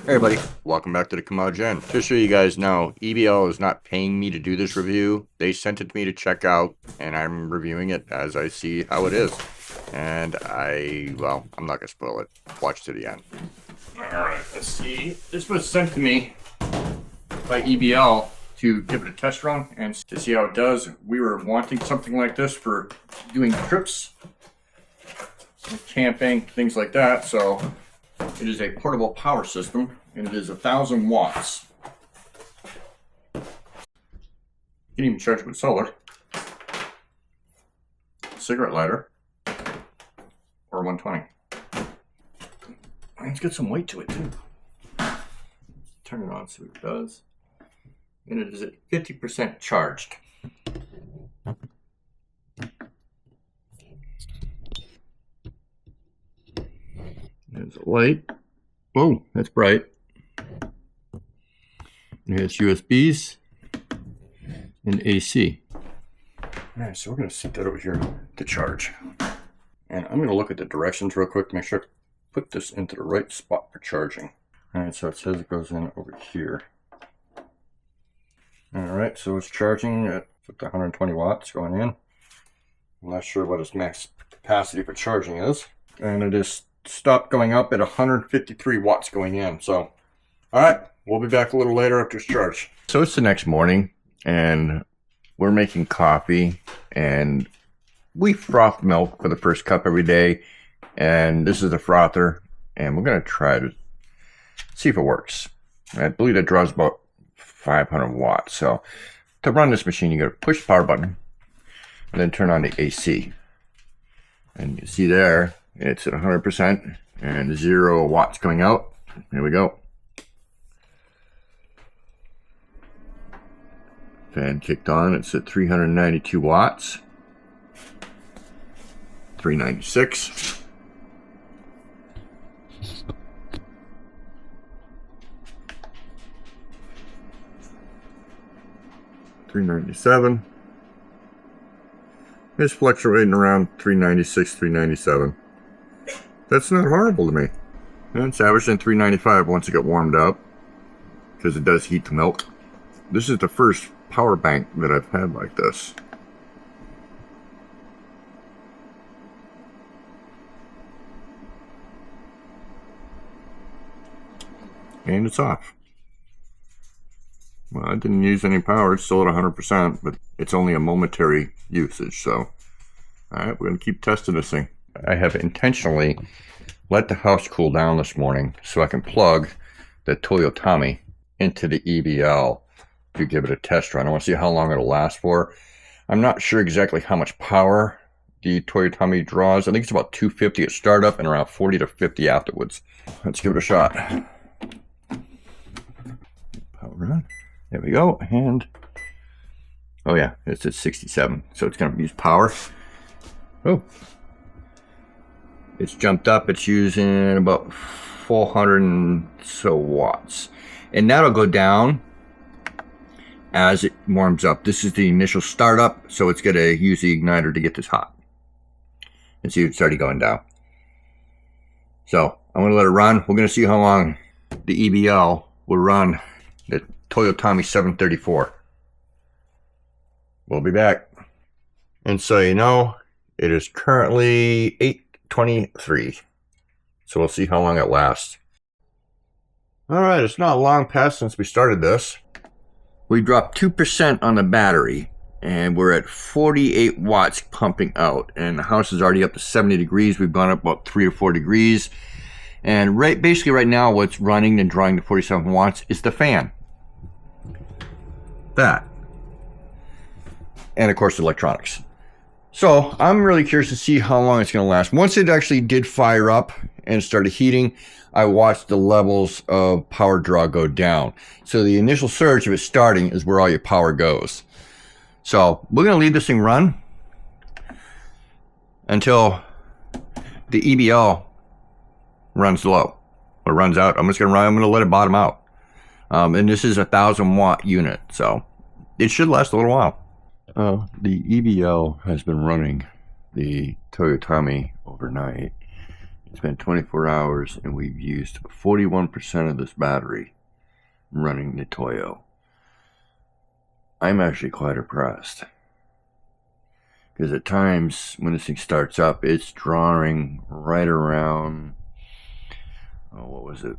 Hey everybody, welcome back to the Curmudge. Just so you guys know, EBL is not paying me to do this review. They sent it to me to check out, and I'm reviewing it as I see how it is. And well, I'm not going to spoil it. Watch to the end. Alright, let's see. This was sent to me by EBL to give it a test run and to see how it does. We were wanting something like this for doing trips, camping, things like that, so it is a portable power system, and it is 1,000 watts. You can even charge it with solar, cigarette lighter, or 120. And it's got some weight to it too. Turn it on, see what it does. And it is at 50% charged. There's a light. Oh, that's bright. It has USBs and AC. Alright, so we're going to set that over here to charge. And I'm going to look at the directions real quick to make sure I put this into the right spot for charging. Alright, so it says it goes in over here. Alright, so it's charging at 120 watts going in. I'm not sure what its max capacity for charging is. And it is stopped going up at 153 watts going in. So, alright, we'll be back a little later after it's charged. So it's the next morning, and we're making coffee, and we froth milk for the first cup every day. And this is a frother, and we're going to try to see if it works. I believe it draws about 500 watts. So to run this machine, you got to push the power button and then turn on the AC. And you see there, it's at 100% and 0 watts coming out. Here we go. Fan kicked on. It's at 392 watts. 396. 397. It's fluctuating around 396, 397. That's not horrible to me. And it's averaging 395 once it got warmed up, because it does heat the milk. This is the first power bank that I've had like this. And it's off. Well, I didn't use any power. It's still at 100%, but it's only a momentary usage, so. Alright, we're going to keep testing this thing. I have intentionally let the house cool down this morning so I can plug the Toyotomi into the EBL to give it a test run. I want to see how long it'll last for. I'm not sure exactly how much power the Toyotomi draws. I think it's about 250 at startup and around 40 to 50 afterwards. Let's give it a shot. Power on. There we go. And oh yeah, it's at 67, so it's going to use power. Oh, it's jumped up. It's using about 400 and so watts, and that'll go down as it warms up. This is the initial startup, so it's going to use the igniter to get this hot. And see, it's already going down. So I'm going to let it run. We're going to see how long the EBL will run the Toyotomi 734. We'll be back. And so you know, it is currently 8:23. So we'll see how long it lasts. Alright, it's not long past since we started this. We dropped 2% on the battery, and we're at 48 watts pumping out. And the house is already up to 70 degrees. We've gone up about 3 or 4 degrees. And basically right now what's running and drawing the 47 watts is the fan. That. And of course the electronics. So I'm really curious to see how long it's going to last. Once it actually did fire up and started heating, I watched the levels of power draw go down. So the initial surge of it starting is where all your power goes. So we're going to leave this thing run until the EBL runs low or runs out. I'm going to let it bottom out. And this is a 1,000 watt unit, so it should last a little while. The EBL has been running the Toyotomi overnight, It's been 24 hours and we've used 41% of this battery running the Toyo. I'm actually quite impressed. Because at times when this thing starts up, it's drawing right around, oh, what was it?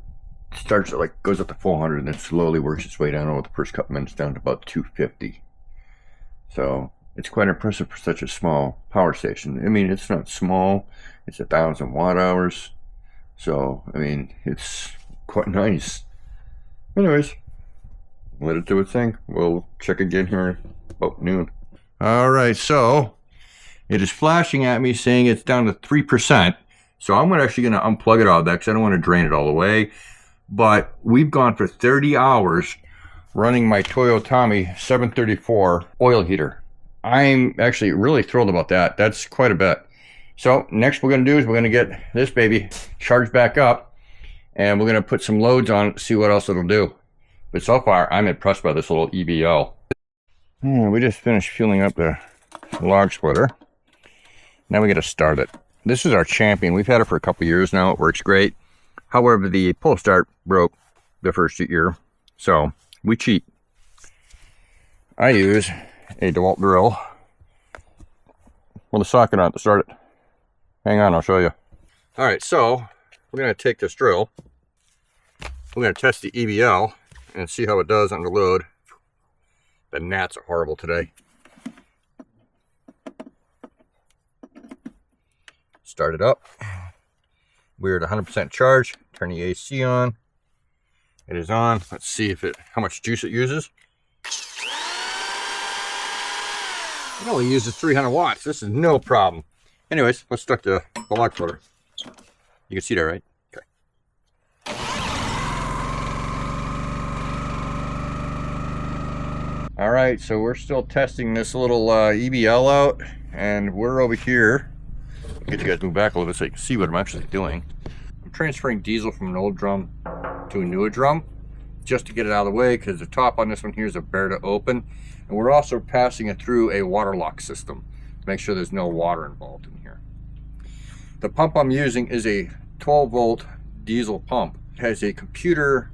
It starts at like, goes up to 400 and then slowly works its way down over the first couple minutes down to about 250. So it's quite impressive for such a small power station. I mean, it's not small, it's 1,000 watt hours. So, I mean, it's quite nice. Anyways, let it do its thing. We'll check again here about noon. All right, so it is flashing at me saying it's down to 3%. So I'm actually going to unplug it all of that because I don't want to drain it all the way. But we've gone for 30 hours running my Toyotomi 734 oil heater. I'm actually really thrilled about that. That's quite a bit. So next we're going to do is we're going to get this baby charged back up and we're going to put some loads on it to see what else it'll do. But so far I'm impressed by this little EBL. We just finished fueling up the log splitter. Now we got to start it. This is our champion. We've had it for a couple years now. It works great. However, the pull start broke the first year, so we cheat. I use a DeWalt drill with a socket on it to start it. Hang on, I'll show you. All right, so we're going to take this drill. We're going to test the EBL and see how it does under load. The gnats are horrible today. Start it up. We're at 100% charge. Turn the AC on. It is on. Let's see if how much juice it uses. It only uses 300 watts. This is no problem. Anyways, let's start the log splitter. You can see that, right? Okay. All right, so we're still testing this little EBL out, and we're over here. I'll get you guys to move back a little bit so you can see what I'm actually doing. I'm transferring diesel from an old drum to a newer drum just to get it out of the way because the top on this one here is a bear to open. And we're also passing it through a water lock system to make sure there's no water involved in here. The pump I'm using is a 12-volt diesel pump. It has a computer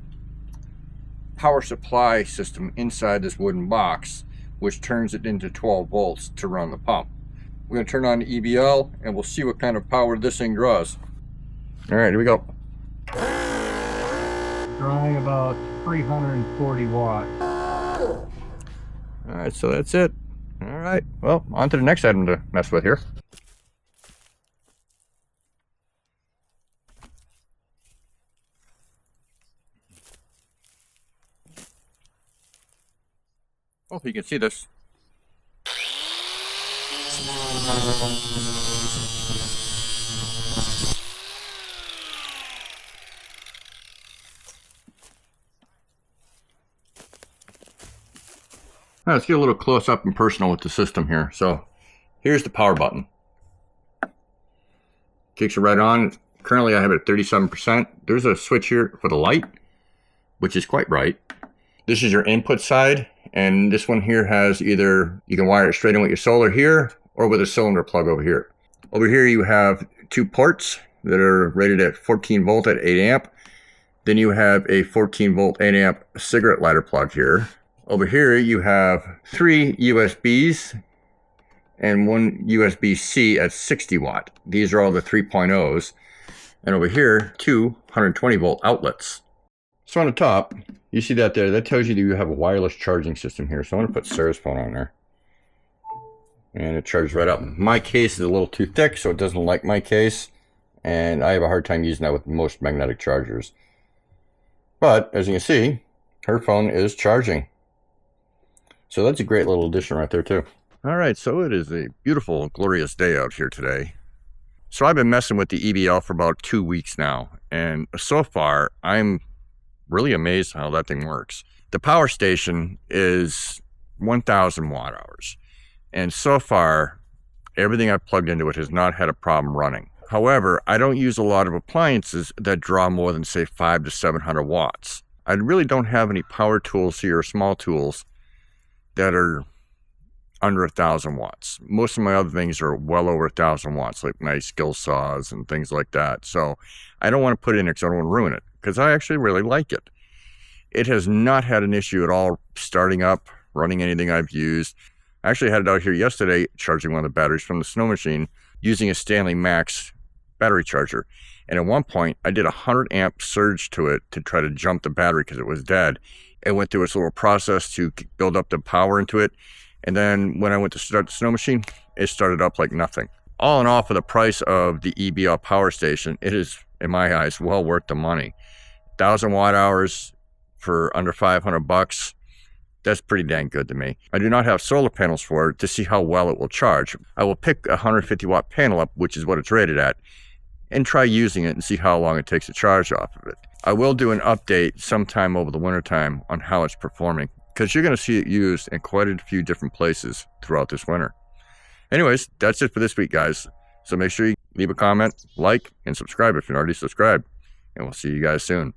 power supply system inside this wooden box, which turns it into 12 volts to run the pump. We're going to turn on the EBL and we'll see what kind of power this thing draws. All right, here we go. Drawing about 340 watts. All right, so that's it. All right, well, on to the next item to mess with here. Well, you can see this. Now, let's get a little close up and personal with the system here. So here's the power button. Kicks it right on. Currently I have it at 37%. There's a switch here for the light, which is quite bright. This is your input side, and this one here has either, you can wire it straight in with your solar here or with a cylinder plug over here. Over here you have 2 ports that are rated at 14 volt at 8 amp. Then you have a 14 volt 8 amp cigarette lighter plug here. Over here you have 3 USBs and 1 USB-C at 60 watt. These are all the 3.0s. And over here, 2 120 volt outlets. So on the top, you see that there, that tells you that you have a wireless charging system here. So I'm gonna put Sarah's phone on there. And it charges right up. My case is a little too thick, so it doesn't like my case. And I have a hard time using that with most magnetic chargers. But as you can see, her phone is charging. So that's a great little addition right there too. All right, so it is a beautiful, glorious day out here today. So I've been messing with the EBL for about 2 weeks now. And so far, I'm really amazed how that thing works. The power station is 1,000 watt hours. And so far, everything I've plugged into it has not had a problem running. However, I don't use a lot of appliances that draw more than, say, 500 to 700 watts. I really don't have any power tools here, or small tools, that are under 1,000 watts. Most of my other things are well over 1,000 watts, like my skill saws and things like that. So I don't want to put it in there because I don't want to ruin it, because I actually really like it. It has not had an issue at all starting up, running anything I've used. I actually had it out here yesterday charging one of the batteries from the snow machine using a Stanley Max battery charger. And at one point, I did a 100 amp surge to it to try to jump the battery because it was dead. It went through its little process to build up the power into it. And then when I went to start the snow machine, it started up like nothing. All in all, for the price of the EBL Power Station, it is, in my eyes, well worth the money. 1,000 watt hours for under $500. That's pretty dang good to me. I do not have solar panels for it to see how well it will charge. I will pick a 150 watt panel up, which is what it's rated at, and try using it and see how long it takes to charge off of it. I will do an update sometime over the wintertime on how it's performing, because you're going to see it used in quite a few different places throughout this winter. Anyways, that's it for this week, guys. So make sure you leave a comment, like, and subscribe if you're not already subscribed. And we'll see you guys soon.